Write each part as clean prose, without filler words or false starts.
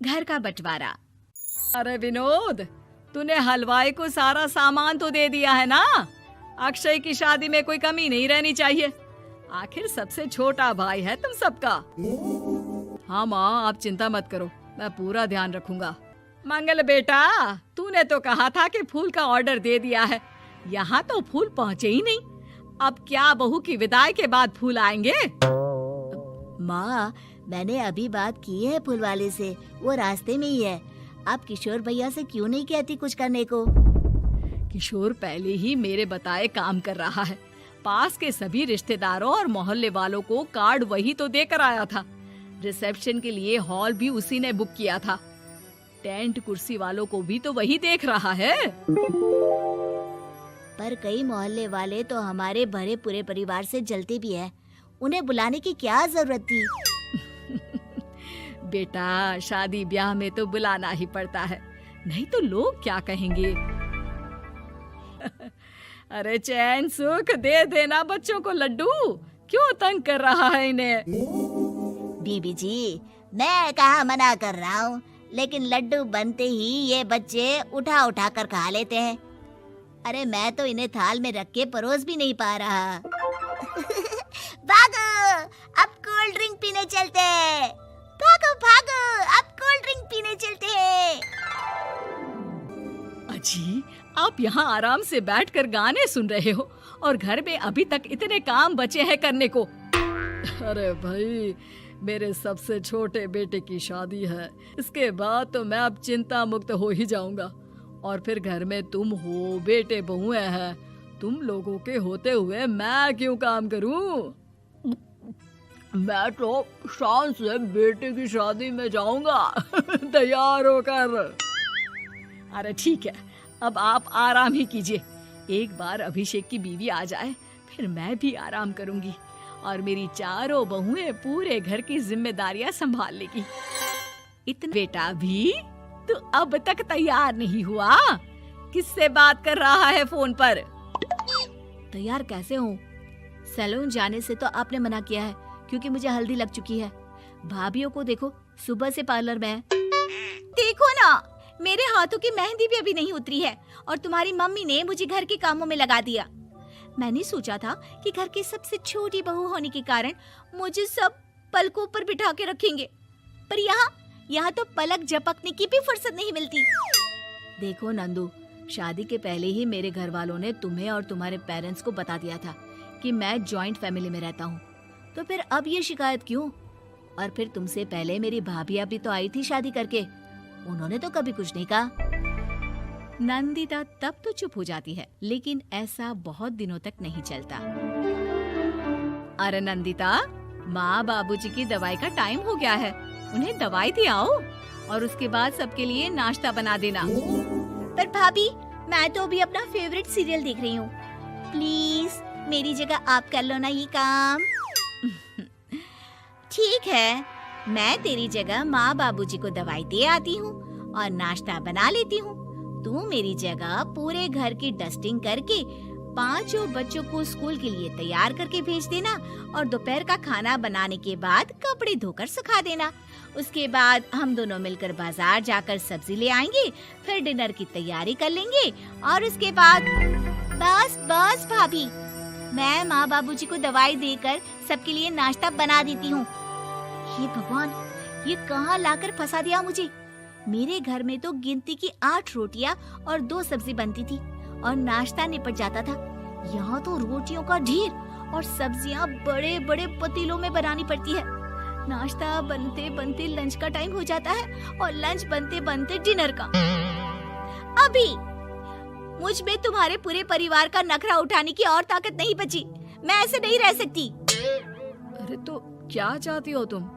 घर का बंटवारा। अरे विनोद, तूने हलवाई को सारा सामान तो दे दिया है ना? अक्षय की शादी में कोई कमी नहीं रहनी चाहिए। आखिर सबसे छोटा भाई है तुम सबका। हाँ माँ, आप चिंता मत करो, मैं पूरा ध्यान रखूंगा। मंगल बेटा, तूने तो कहा था कि फूल का ऑर्डर दे दिया है, यहाँ तो फूल पहुँचे ही नहीं। अब क्या बहू की विदाई के बाद फूल आएंगे? माँ, मैंने अभी बात की है फूल वाले से, वो रास्ते में ही है। आप किशोर भैया से क्यों नहीं कहती कुछ करने को? किशोर पहले ही मेरे बताए काम कर रहा है। पास के सभी रिश्तेदारों और मोहल्ले वालों को कार्ड वही तो देकर आया था। रिसेप्शन के लिए हॉल भी उसी ने बुक किया था। टेंट कुर्सी वालों को भी तो वही देख रहा है। पर कई मोहल्ले वाले तो हमारे भरे पूरे परिवार से जलते भी हैं। उन्हें बुलाने की क्या जरूरत थी? बेटा, शादी ब्याह में तो बुलाना ही पड़ता है, नहीं तो लोग क्या कहेंगे। अरे चैन सुख दे देना बच्चों को लड्डू, क्यों तंग कर रहा है इन्हें? बीबी जी, मैं कहाँ मना कर रहा हूँ, लेकिन लड्डू बनते ही ये बच्चे उठा उठा कर खा लेते हैं। अरे मैं तो इन्हें थाल में रख के परोस भी नहीं पा रहा। भागो, अब कोल्ड ड्रिंक पीने चलते हैं। भागो भागो, अब कोल्ड ड्रिंक पीने चलते हैं। अजी, आप यहाँ आराम से बैठकर गाने सुन रहे हो और घर में अभी तक इतने काम बचे हैं करने को। अरे भाई, मेरे सबसे छोटे बेटे की शादी है, इसके बाद तो मैं अब चिंता मुक्त हो ही जाऊंगा। और फिर घर में तुम हो, बेटे बहुएं हैं, तुम लोगों के होते हुए मैं क्यों काम करूं? मैं तो शान से बेटे की शादी में जाऊंगा तैयार होकर। अरे ठीक है, अब आप आराम ही कीजिए। एक बार अभिषेक की बीवी आ जाए, फिर मैं भी आराम करूंगी और मेरी चारों बहुएं पूरे घर की जिम्मेदारियां संभाल लेगी। इतना बेटा भी तू अब तक तैयार नहीं हुआ? किससे बात कर रहा है फोन पर? तैयार कैसे हूँ? सैलून जाने से तो आपने मना किया है क्योंकि मुझे हल्दी लग चुकी है। भाभीयों को देखो, सुबह से पार्लर में है। देखो ना, मेरे हाथों की मेहंदी भी अभी नहीं उतरी है और तुम्हारी मम्मी ने मुझे घर के कामों में लगा दिया। मैंने सोचा था कि घर की सबसे छोटी बहू होने के कारण मुझे सब पलकों पर बिठा के रखेंगे, पर यहाँ तो पलक झपकने की भी फुर्सत नहीं मिलती। देखो नंदू, शादी के पहले ही मेरे घर वालों ने तुम्हें और तुम्हारे पेरेंट्स को बता दिया था कि मैं जॉइंट फैमिली में रहता हूँ, तो फिर अब ये शिकायत क्यों? और फिर तुमसे पहले मेरी भाभी भी तो आई थी शादी करके, उन्होंने तो कभी कुछ नहीं कहा। नंदिता तब तो चुप हो जाती है, लेकिन ऐसा बहुत दिनों तक नहीं चलता। अरे नंदिता, माँ बाबूजी की दवाई का टाइम हो गया है, उन्हें दवाई दिलाओ और उसके बाद सबके लिए नाश्ता बना देना। पर भाभी, मैं तो अभी अपना फेवरेट सीरियल देख रही हूँ। प्लीज मेरी जगह आप कर लो ना ये काम। ठीक है, मैं तेरी जगह माँ बाबूजी को दवाई दे आती हूँ और नाश्ता बना लेती हूँ। तू मेरी जगह पूरे घर की डस्टिंग करके 5 बच्चों को स्कूल के लिए तैयार करके भेज देना और दोपहर का खाना बनाने के बाद कपड़े धोकर सुखा देना। उसके बाद हम दोनों मिलकर बाजार जाकर सब्जी ले आएंगे, फिर डिनर की तैयारी कर लेंगे और उसके बाद बस भाभी, मैं माँ बाबूजी को दवाई देकर सबके लिए नाश्ता बना देती हूँ। हे भगवान, ये कहाँ लाकर फंसा दिया मुझे। मेरे घर में तो गिनती की 8 रोटियां और 2 सब्जी बनती थी और नाश्ता निपट जाता था। यहाँ तो रोटियों का ढेर और सब्जियां बड़े बड़े पतीलों में बनानी पड़ती है। नाश्ता बनते बनते लंच का टाइम हो जाता है और लंच बनते बनते डिनर का। अभी मुझ में तुम्हारे पूरे परिवार का नखरा उठाने की और ताकत नहीं बची। मैं ऐसे नहीं रह सकती। अरे तो क्या चाहती हो तुम?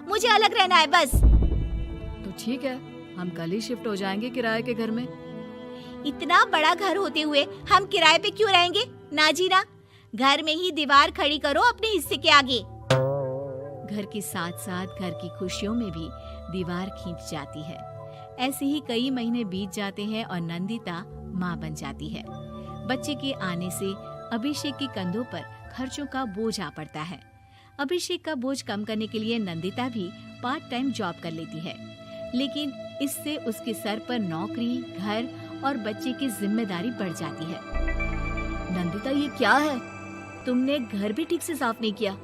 मुझे अलग रहना है बस। तो ठीक है, हम कल ही शिफ्ट हो जाएंगे किराए के घर में। इतना बड़ा घर होते हुए हम किराए पे क्यों रहेंगे? ना जी ना, घर में ही दीवार खड़ी करो अपने हिस्से के आगे। घर के साथ साथ घर की खुशियों में भी दीवार खींच जाती है। ऐसे ही कई महीने बीत जाते हैं और नंदिता माँ बन जाती है। बच्चे के आने से अभिषेक के कंधों पर खर्चों का बोझ आ पड़ता है। अभिषेक का बोझ कम करने के लिए नंदिता भी पार्ट टाइम जॉब कर लेती है। लेकिन इससे उसके सर पर नौकरी, घर और बच्चे की जिम्मेदारी बढ़ जाती है। नंदिता, ये क्या है? तुमने घर भी ठीक से साफ नहीं किया,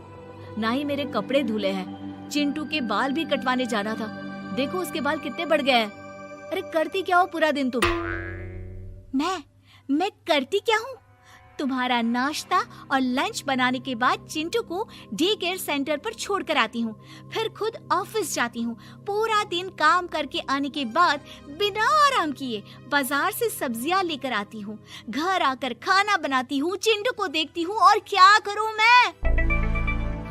ना ही मेरे कपड़े धुले हैं। चिंटू के बाल भी कटवाने जाना था, देखो उसके बाल कितने बढ़ गए हैं। अरे करती क्या हो पूरा दिन तुम? मैं करती क्या हूँ? तुम्हारा नाश्ता और लंच बनाने के बाद चिंटू को डे केयर सेंटर पर छोड़ कर आती हूँ, फिर खुद ऑफिस जाती हूँ। पूरा दिन काम करके आने के बाद बिना आराम किए बाजार से सब्जियाँ लेकर आती हूँ, घर आकर खाना बनाती हूँ, चिंटू को देखती हूँ, और क्या करूँ मैं?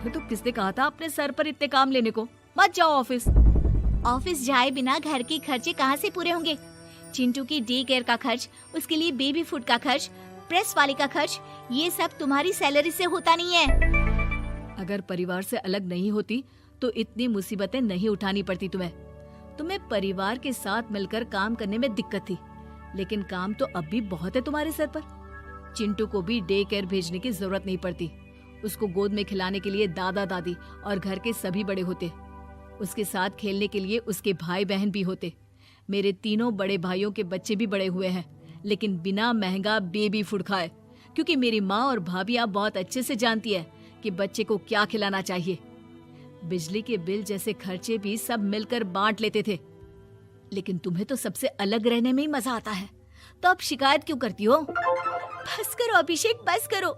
तो किसने कहा था अपने सर पर इतने काम लेने को? मत जाओ ऑफिस। ऑफिस जाए बिना घर के खर्चे कहाँ से पूरे होंगे? चिंटू की डे केयर का खर्च, उसके लिए बेबी फूड का खर्च, प्रेस वाले का खर्च, ये सब तुम्हारी सैलरी से होता नहीं है। अगर परिवार से अलग नहीं होती तो इतनी मुसीबतें नहीं उठानी पड़ती तुम्हें परिवार के साथ मिलकर काम करने में दिक्कत थी, लेकिन काम तो अब भी बहुत है तुम्हारे सर पर। चिंटू को भी डे केयर भेजने की जरूरत नहीं पड़ती, उसको गोद में खिलाने के लिए दादा दादी और घर के सभी बड़े होते, उसके साथ खेलने के लिए उसके भाई बहन भी होते। मेरे तीनों बड़े भाइयों के बच्चे भी बड़े हुए हैं, लेकिन बिना महंगा बेबी फूड खाए, क्योंकि मेरी माँ और भाभियाँ बहुत अच्छे से जानती है कि बच्चे को क्या खिलाना चाहिए। बिजली के बिल जैसे खर्चे भी सब मिलकर बांट लेते थे, लेकिन तुम्हें तो सबसे अलग रहने में ही मजा आता है, तो अब शिकायत क्यों करती हो? बस करो अभिषेक, बस करो।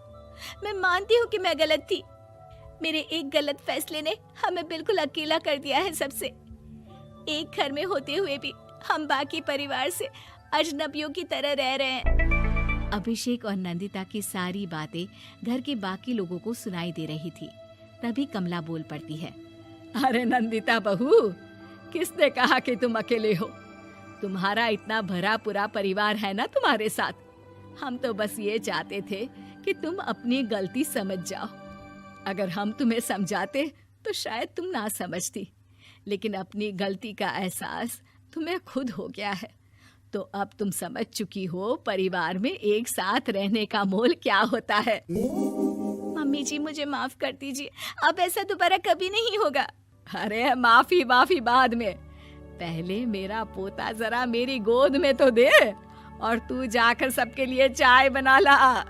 मैं मानती हूँ कि मैं गलत थी। मेरे एक गलत फैसले ने हमें बिल्कुल अकेला कर दिया है सबसे। एक घर में होते हुए भी हम बाकी परिवार से अजनबियों की तरह रह रहे हैं। अभिषेक और नंदिता की सारी बातें घर के बाकी लोगों को सुनाई दे रही थी। तभी कमला बोल पड़ती है। अरे नंदिता बहू, किसने कहा कि तुम अकेले हो? तुम्हारा इतना भरा पूरा परिवार है ना तुम्हारे साथ। हम तो बस ये चाहते थे कि तुम अपनी गलती समझ जाओ। अगर हम तुम्हें समझाते तो शायद तुम ना समझती, लेकिन अपनी गलती का एहसास तुम्हें खुद हो गया है, तो अब तुम समझ चुकी हो परिवार में एक साथ रहने का मोल क्या होता है। मम्मी जी, मुझे माफ कर दीजिए, अब ऐसा दोबारा कभी नहीं होगा। अरे माफी बाद में, पहले मेरा पोता जरा मेरी गोद में तो दे, और तू जाकर सबके लिए चाय बना ला।